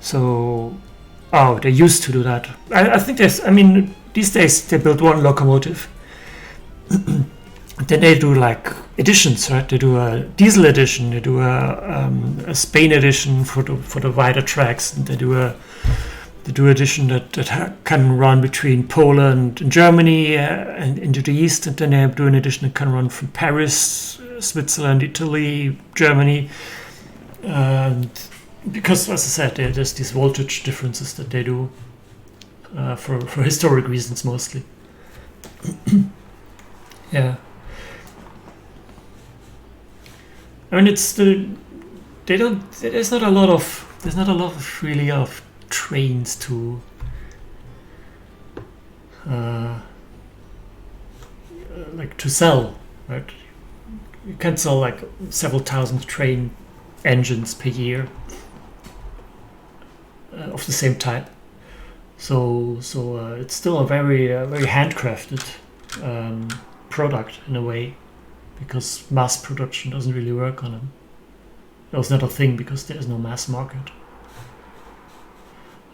So, oh, they used to do that. I think these days they build one locomotive. Then they do like editions, right? They do a diesel edition, they do a Spain edition for the wider tracks, and they do edition that can run between Poland and Germany and into the east, and then they do an edition that can run from Paris, Switzerland, Italy, Germany, and because, as I said, there's these voltage differences that they do for historic reasons mostly. Yeah. I mean, there's not a lot of really of trains to like to sell, right? You can sell like several thousand train engines per year of the same type. So it's still a very handcrafted product in a way, because mass production doesn't really work on them. That was not a thing because there is no mass market.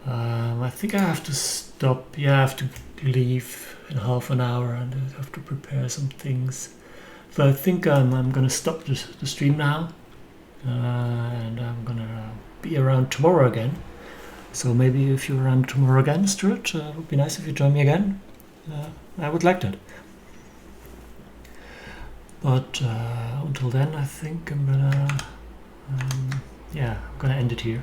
I think I have to stop. Yeah, I have to leave in half an hour and I have to prepare some things. So I think I'm gonna stop the stream now, and I'm gonna be around tomorrow again. So maybe if you're around tomorrow again, Stuart, it would be nice if you join me again. I would like that. But until then, I think I'm gonna end it here.